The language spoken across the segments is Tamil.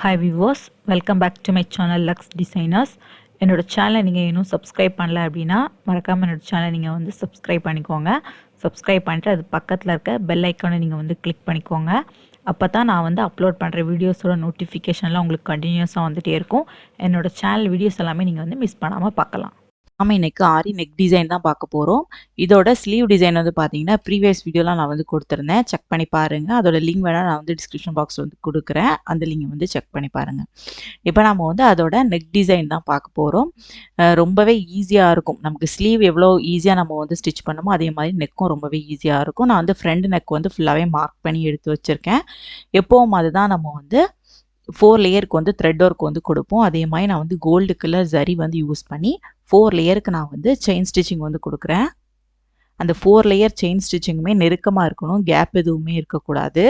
Hi viewers, welcome back to my channel Lux Designers. என்னோட சேனலை நீங்கள் இன்னும் சப்ஸ்கிரைப் பண்ணல அப்படின்னா மறக்காமல் என்னோட சேனலை நீங்கள் வந்து சப்ஸ்கிரைப் பண்ணிக்கோங்க. சப்ஸ்கிரைப் பண்ணிட்டு அது பக்கத்தில் இருக்க பெல் ஐக்கானை நீங்கள் வந்து கிளிக் பண்ணிக்கோங்க. அப்போ தான் நான் வந்து அப்லோட் பண்ணுற வீடியோஸோட நோட்டிஃபிகேஷன்லாம் உங்களுக்கு கண்டினியூஸாக வந்துகிட்டே இருக்கும். என்னோட சேனல் வீடியோஸ் எல்லாமே நீங்கள் வந்து மிஸ் பண்ணாமல் பார்க்கலாம். நாம இன்னைக்கு ஆரி நெக் டிசைன் தான் பார்க்க போகிறோம். இதோட ஸ்லீவ் டிசைன் வந்து பார்த்தீங்கன்னா ப்ரீவியஸ் வீடியோலாம் நான் வந்து கொடுத்துருந்தேன், செக் பண்ணி பாருங்கள். அதோட லிங்க் வேணால் நான் வந்து டிஸ்கிரிப்ஷன் பாக்ஸ் வந்து கொடுக்குறேன், அந்த லிங்க் வந்து செக் பண்ணி பாருங்கள். இப்போ நம்ம வந்து அதோட நெக் டிசைன் தான் பார்க்க போகிறோம். ரொம்பவே ஈஸியாக இருக்கும். நமக்கு ஸ்லீவ் எவ்வளோ ஈஸியாக நம்ம வந்து ஸ்டிச் பண்ணமோ அதே மாதிரி நெக்கும் ரொம்பவே ஈஸியாக இருக்கும். நான் வந்து ஃப்ரண்ட் நெக் வந்து ஃபுல்லாகவே மார்க் பண்ணி எடுத்து வச்சுருக்கேன். எப்போவும் அதுதான் நம்ம வந்து 4 லேயருக்கு வந்து த்ரெட் ஒர்க் வந்து கொடுப்போம். அதே மாதிரி நான் வந்து கோல்டு கலர் ஜரி வந்து யூஸ் பண்ணி 4 லேயருக்கு நான் வந்து செயின் ஸ்டிச்சிங் வந்து கொடுக்குறேன். அந்த 4 லேயர் செயின் ஸ்டிச்சிங்குமே நெருக்கமாக இருக்கணும், கேப் எதுவுமே இருக்கக்கூடாது.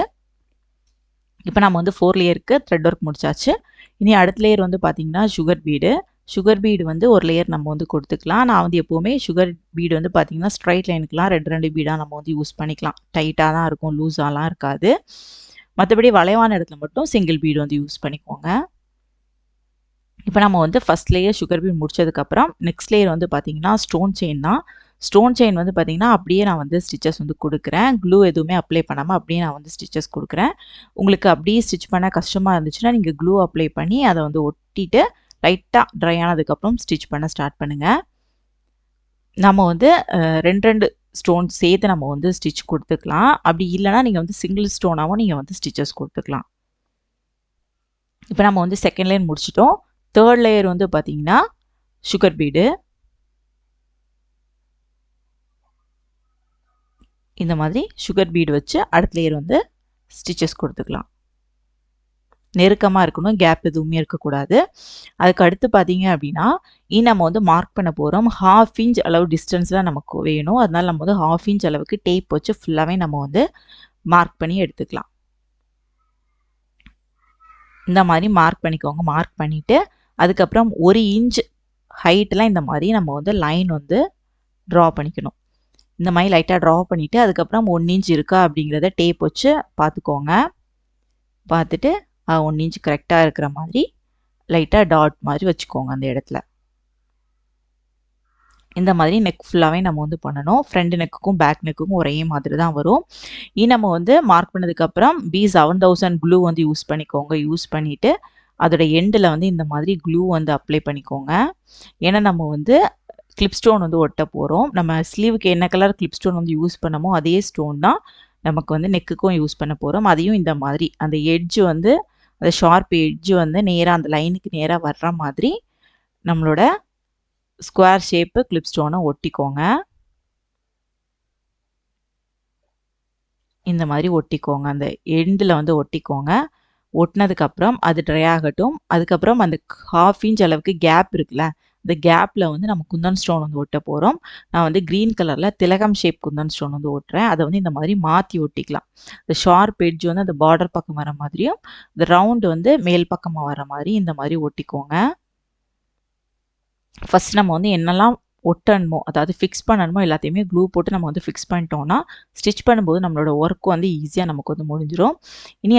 இப்போ நம்ம வந்து 4 லேயருக்கு த்ரெட் ஒர்க் முடிச்சாச்சு. இனி அடுத்த லேயர் வந்து பார்த்தீங்கன்னா சுகர் பீடு. சுகர் பீடு வந்து ஒரு லேயர் நம்ம வந்து கொடுத்துக்கலாம். நான் வந்து எப்போவுமே சுகர் பீடு வந்து பார்த்தீங்கன்னா ஸ்ட்ரைட் லைனுக்குலாம் 2 பீடாக நம்ம வந்து யூஸ் பண்ணிக்கலாம். டைட்டாக தான் இருக்கும், லூஸாலாம் இருக்காது. மற்றபடி வளைவான இடத்துல மட்டும் சிங்கிள் பீடு வந்து யூஸ் பண்ணிக்கோங்க. இப்போ நம்ம வந்து ஃபஸ்ட் லேயர் சுகர் பீட் முடிச்சதுக்கப்புறம் நெக்ஸ்ட் லேயர் வந்து பார்த்தீங்கன்னா ஸ்டோன் செயின் தான். ஸ்டோன் செயின் வந்து பார்த்தீங்கன்னா அப்படியே நான் வந்து ஸ்டிச்சஸ் வந்து கொடுக்குறேன். க்ளூ எதுவுமே அப்ளை பண்ணாமல் அப்படியே நான் வந்து ஸ்டிச்சஸ் கொடுக்குறேன். உங்களுக்கு அப்படியே ஸ்டிச் பண்ண கஷ்டமாக இருந்துச்சுன்னா நீங்கள் க்ளூ அப்ளை பண்ணி அதை வந்து ஒட்டிட்டு லைட்டாக ட்ரை ஆனதுக்கப்புறம் ஸ்டிச் பண்ண ஸ்டார்ட் பண்ணுங்கள். நம்ம வந்து 2 ஸ்டோன் சேர்த்து நம்ம வந்து ஸ்டிச் கொடுத்துக்கலாம். அப்படி இல்லைனா நீங்கள் வந்து சிங்கிள் ஸ்டோனாகவும் நீங்கள் வந்து ஸ்டிச்சஸ் கொடுத்துக்கலாம். இப்போ நம்ம வந்து செகண்ட் லேயர் முடிச்சிட்டோம். தேர்ட் லேயர் வந்து பார்த்தீங்கன்னா சுகர் பீடு. இந்த மாதிரி சுகர் பீடு வச்சு அடுத்த லேயர் வந்து ஸ்டிச்சஸ் கொடுத்துக்கலாம். நெருக்கமாக இருக்கணும், கேப் எதுவுமே இருக்கக்கூடாது. அதுக்கு அடுத்து பார்த்தீங்க அப்படின்னா நம்ம வந்து மார்க் பண்ண போகிறோம். 1/2 இன்ச் அளவு டிஸ்டன்ஸில் நமக்கு வேணும். அதனால நம்ம வந்து 1/2 இன்ச் அளவுக்கு டேப் வச்சு ஃபுல்லாகவே நம்ம வந்து மார்க் பண்ணி எடுத்துக்கலாம். இந்த மாதிரி மார்க் பண்ணிக்கோங்க. மார்க் பண்ணிவிட்டு அதுக்கப்புறம் 1 இன்ச் ஹைட்டில் இந்த மாதிரி நம்ம வந்து லைன் வந்து ட்ரா பண்ணிக்கணும். இந்த மாதிரி லைட்டாக ட்ரா பண்ணிவிட்டு அதுக்கப்புறம் 1 இன்ச் இருக்கா அப்படிங்கிறத டேப் வச்சு பார்த்துக்கோங்க. பார்த்துட்டு 1 இன்ச் கரெக்டாக இருக்கிற மாதிரி லைட்டாக டாட் மாதிரி வச்சுக்கோங்க அந்த இடத்துல. இந்த மாதிரி நெக் ஃபுல்லாகவே நம்ம வந்து பண்ணணும். ஃப்ரண்ட் நெக்குக்கும் பேக் நெக்குக்கும் ஒரே மாதிரி தான் வரும். நம்ம வந்து மார்க் பண்ணதுக்கப்புறம் B7000 க்ளூ வந்து யூஸ் பண்ணிக்கோங்க. யூஸ் பண்ணிவிட்டு அதோட எண்டில் வந்து இந்த மாதிரி க்ளூ வந்து அப்ளை பண்ணிக்கோங்க. ஏன்னா நம்ம வந்து கிளிப் ஸ்டோன் வந்து ஒட்ட போகிறோம். நம்ம ஸ்லீவுக்கு என்ன கலர் கிளிப் ஸ்டோன் வந்து யூஸ் பண்ணமோ அதே ஸ்டோன் தான் நமக்கு வந்து நெக்குக்கும் யூஸ் பண்ண போகிறோம். அதையும் இந்த மாதிரி அந்த எட்ஜு வந்து அந்த ஷார்ப் எட்ஜு வந்து நேராக அந்த லைனுக்கு நேராக வர்ற மாதிரி நம்மளோட ஸ்கொயர் ஷேப்பு கிளிப் ஸ்டோனை ஒட்டிக்கோங்க. இந்த மாதிரி ஒட்டிக்கோங்க. அந்த எண்டில் வந்து ஒட்டிக்கோங்க. ஒட்டினதுக்கப்புறம் அது ட்ரை ஆகட்டும். அதுக்கப்புறம் அந்த 1/2 இன்ச் அளவுக்கு கேப் இருக்குல்ல, இந்த கேப்பில் வந்து நம்ம குந்தன் ஸ்டோன் வந்து ஒட்ட போகிறோம். நான் வந்து க்ரீன் கலரில் திலகம் ஷேப் குந்தன் ஸ்டோன் வந்து ஒட்டுறேன். அதை வந்து இந்த மாதிரி மாற்றி ஒட்டிக்கலாம். இந்த ஷார்ப் எட்ஜ் வந்து அந்த பார்டர் பக்கம் வர மாதிரியும் இந்த ரவுண்டு வந்து மேல் பக்கமாக வர மாதிரி இந்த மாதிரி ஒட்டிக்கோங்க. ஃபஸ்ட் நம்ம வந்து என்னெல்லாம் ஒட்டணுமோ அதாவது ஃபிக்ஸ் பண்ணணுமோ எல்லாத்தையுமே க்ளூ போட்டு நம்ம வந்து ஃபிக்ஸ் பண்ணிட்டோம்னா ஸ்டிச் பண்ணும்போது நம்மளோட ஒர்க் வந்து ஈஸியாக நமக்கு வந்து முடிஞ்சிடும்.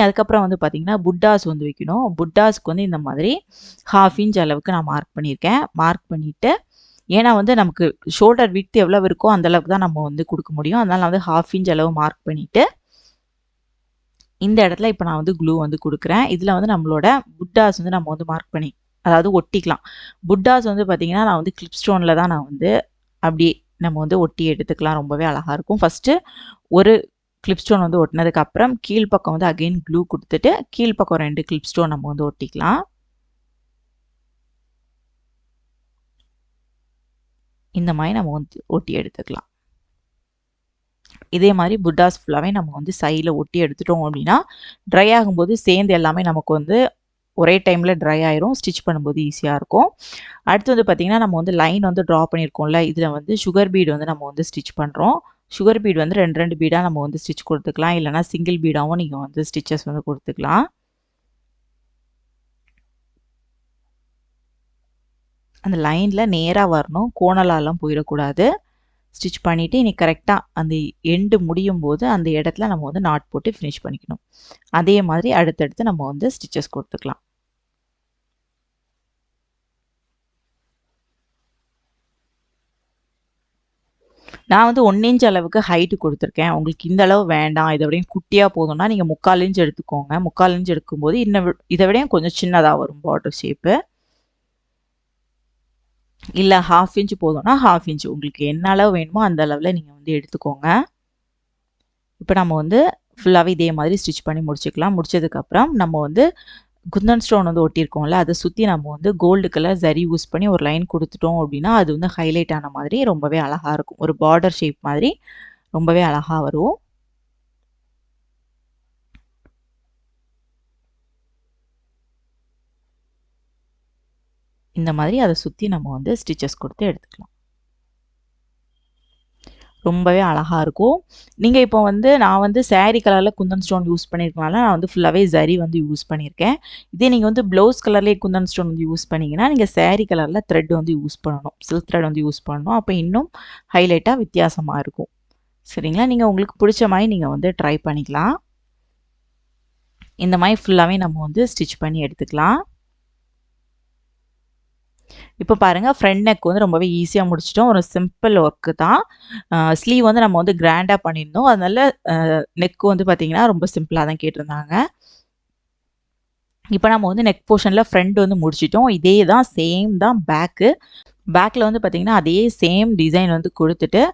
அதுக்கப்புறம் வந்து பார்த்திங்கன்னா புட்டாஸ் வந்து வைக்கணும். புட்டாஸ்க்கு வந்து இந்த மாதிரி 1/2 இன்ச் அளவுக்கு நான் மார்க் பண்ணியிருக்கேன். மார்க் பண்ணிவிட்டு ஏன்னா வந்து நமக்கு ஷோல்டர் விட்த் எவ்வளோ இருக்கோ அந்தளவுக்கு தான் நம்ம வந்து கொடுக்க முடியும். அதனால் நான் வந்து 1/2 இன்ச் அளவு மார்க் பண்ணிவிட்டு இந்த இடத்துல இப்போ நான் வந்து க்ளூ வந்து கொடுக்குறேன். இதில் வந்து நம்மளோட புட்டாஸ் வந்து நம்ம வந்து மார்க் பண்ணி அதாவது ஒட்டிக்கலாம். புட்டாஸ் வந்து பார்த்திங்கன்னா நான் வந்து கிளிப் ஸ்டோனில் தான் நான் வந்து அப்படியே நம்ம வந்து ஒட்டி எடுத்துக்கலாம். ரொம்பவே அழகாக இருக்கும். ஃபஸ்ட்டு ஒரு கிளிப் ஸ்டோன் வந்து ஒட்டினதுக்கப்புறம் கீழ்ப்பக்கம் வந்து அகெயின் க்ளூ கொடுத்துட்டு கீழ்ப்பக்கம் 2 கிளிப் ஸ்டோன் நம்ம வந்து ஒட்டிக்கலாம். இந்த மாதிரி நம்ம வந்து ஒட்டி எடுத்துக்கலாம். இதே மாதிரி புட்டாஸ் ஃபுல்லாகவே நம்ம வந்து சைடில் ஒட்டி எடுத்துட்டோம் அப்படின்னா ட்ரை ஆகும்போது சேர்ந்து எல்லாமே நமக்கு வந்து ஒரே டைமில் ட்ரை ஆயிரும். ஸ்டிச் பண்ணும்போது ஈஸியாக இருக்கும். அடுத்து வந்து பார்த்திங்கன்னா நம்ம வந்து லைன் வந்து ட்ரா பண்ணியிருக்கோம்ல, இதில் வந்து சுகர் பீடு வந்து நம்ம வந்து ஸ்டிச் பண்ணுறோம். சுகர் பீடு வந்து 2 பீடாக நம்ம வந்து ஸ்டிச் கொடுத்துக்கலாம். இல்லைனா சிங்கிள் பீடாகவும் நீங்கள் வந்து ஸ்டிச்சஸ் வந்து கொடுத்துக்கலாம். அந்த லைனில் நேராக வரணும், கோணலாலாம் போயிடக்கூடாது. ஸ்டிச் பண்ணிவிட்டு கரெக்டாக அந்த எண்டு முடியும் போது அந்த இடத்துல நம்ம வந்து நாட் போட்டு ஃபினிஷ் பண்ணிக்கணும். அதே மாதிரி அடுத்தடுத்து நம்ம வந்து ஸ்டிச்சஸ் கொடுத்துக்கலாம். நான் வந்து 1 இன்ச் அளவுக்கு ஹைட்டு கொடுத்துருக்கேன். உங்களுக்கு இந்த அளவு வேண்டாம், இதை விடையும் குட்டியாக போதும்னா நீங்கள் 3/4 இன்ச் எடுத்துக்கோங்க. 3/4 இன்ச் எடுக்கும்போது இதை விடையும் கொஞ்சம் சின்னதாக வரும் பார்டர் ஷேப்பு. இல்லை 1/2 இன்ச் போதும்னா 1/2 இன்ச் உங்களுக்கு என்ன அளவு வேணுமோ அந்த அளவில் நீங்கள் வந்து எடுத்துக்கோங்க. இப்போ நம்ம வந்து ஃபுல்லாகவே இதே மாதிரி ஸ்டிச் பண்ணி முடிச்சுக்கலாம். முடிச்சதுக்கப்புறம் நம்ம வந்து குந்தன் ஸ்டோன் வந்து ஒட்டியிருக்கோம்ல, அதை சுற்றி நம்ம வந்து கோல்டு கலர் ஜரி யூஸ் பண்ணி ஒரு லைன் கொடுத்துட்டோம் அப்படின்னா அது வந்து ஹைலைட் ஆன மாதிரி ரொம்பவே அழகாக இருக்கும். ஒரு பார்டர் ஷேப் மாதிரி ரொம்பவே அழகாக வரும். இந்த மாதிரி அதை சுற்றி நம்ம வந்து ஸ்டிச்சஸ் கொடுத்து எடுத்துக்கலாம். ரொம்பவே அழகாக இருக்கும். நீங்கள் இப்போ வந்து நான் வந்து saree கலரில் குந்தன் ஸ்டோன் யூஸ் பண்ணியிருக்கனால நான் வந்து ஃபுல்லாகவே ஜரி வந்து யூஸ் பண்ணியிருக்கேன். இதே நீங்கள் வந்து ப்ளவுஸ் கலர்லேயே குந்தன் ஸ்டோன் வந்து யூஸ் பண்ணிங்கன்னா நீங்கள் saree கலரில் த்ரெட் வந்து யூஸ் பண்ணணும். சில்க் த்ரெட் வந்து யூஸ் பண்ணணும். அப்போ இன்னும் ஹைலைட்டாக வித்தியாசமாக இருக்கும். சரிங்களா? நீங்கள் உங்களுக்கு பிடிச்ச மாதிரி நீங்கள் வந்து ட்ரை பண்ணிக்கலாம். இந்த மாதிரி ஃபுல்லாகவே நம்ம வந்து ஸ்டிச் பண்ணி எடுத்துக்கலாம். இப்போ பாருங்கள் ஃப்ரண்ட் நெக் வந்து ரொம்பவே ஈஸியாக முடிச்சிட்டோம். ஒரு சிம்பிள் ஒர்க்கு தான். ஸ்லீவ் வந்து நம்ம வந்து கிராண்டாக பண்ணியிருந்தோம். அதனால நெக் வந்து பார்த்திங்கன்னா ரொம்ப சிம்பிளாக தான் கேட்டிருந்தாங்க. இப்போ நம்ம வந்து நெக் போர்ஷனில் ஃப்ரண்ட் வந்து முடிச்சிட்டோம். இதே தான் சேம் தான் பேக்கில் வந்து பார்த்திங்கன்னா அதே சேம் டிசைன் வந்து கொடுத்துட்டு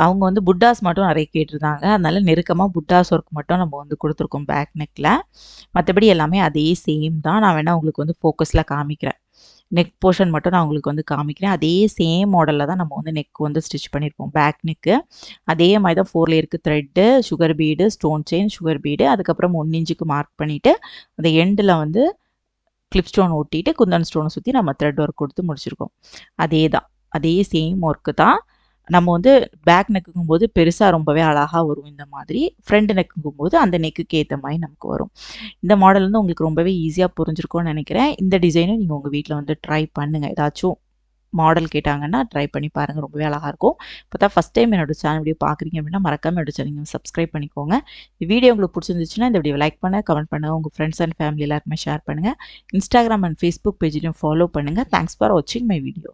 அவங்க வந்து புட்டாஸ் மட்டும் நிறைய கேட்டிருந்தாங்க. அதனால நெருக்கமாக புட்டாஸ் ஒர்க் மட்டும் நம்ம வந்து கொடுத்துருக்கோம் பேக் நெக்கில். மற்றபடி எல்லாமே அதே சேம் தான். நான் வேணால் உங்களுக்கு வந்து ஃபோக்கஸில் காமிக்கிறேன். நெக் போர்ஷன் மட்டும் நான் உங்களுக்கு வந்து காமிக்கிறேன். அதே சேம் மாடலில் தான் நம்ம வந்து நெக் வந்து ஸ்டிச் பண்ணியிருப்போம் பேக் நெக்கு. அதே மாதிரி தான் 4 லேயருக்கு thread, sugar bead, stone chain, sugar bead, அதுக்கப்புறம் 1 இன்ச்சுக்கு மார்க் பண்ணிவிட்டு அந்த எண்டில் வந்து கிளிப் ஸ்டோன் ஒட்டிட்டு குந்தன் ஸ்டோனை சுற்றி நம்ம த்ரெட் ஒர்க் கொடுத்து முடிச்சிருக்கோம். அதே தான், அதே சேம் ஒர்க்கு தான். நம்ம வந்து பேக் நெக்குங்கும் போது பெருசாக ரொம்பவே அழகாக வரும் இந்த மாதிரி. ஃப்ரண்ட் நெக்குங்கும் போது அந்த நெக்குக்கு ஏற்ற மாதிரி நமக்கு வரும். இந்த மாடல் வந்து உங்களுக்கு ரொம்பவே ஈஸியாக புரிஞ்சிருக்கும்னு நினைக்கிறேன். இந்த டிசைனும் நீங்கள் உங்கள் வீட்டில் வந்து ட்ரை பண்ணுங்கள். ஏதாச்சும் மாடல் கேட்டாங்கன்னா ட்ரை பண்ணி பாருங்கள். ரொம்பவே அழகாக இருக்கும். இப்போ தான் ஃபஸ்ட் டைம் என்னோட சேனல் வீடியோ பார்க்குறீங்க அப்படின்னா மறக்காமல் என்னோட சேனல் சப்ஸ்கிரைப் பண்ணிக்கோங்க. இந்த வீடியோ உங்களுக்கு பிடிச்சிருந்துச்சுன்னா இந்த வீடியோ லைக் பண்ணுங்கள், கமெண்ட் பண்ணுங்கள், உங்கள் ஃப்ரெண்ட்ஸ் அண்ட் ஃபேமிலி எல்லாருக்குமே ஷேர் பண்ணுங்கள். இன்ஸ்டாகிராம் அண்ட் ஃபேஸ்புக் பேஜ்லையும் ஃபாலோ பண்ணுங்கள். தேங்க்ஸ் ஃபார் வாட்சிங் மை வீடியோ.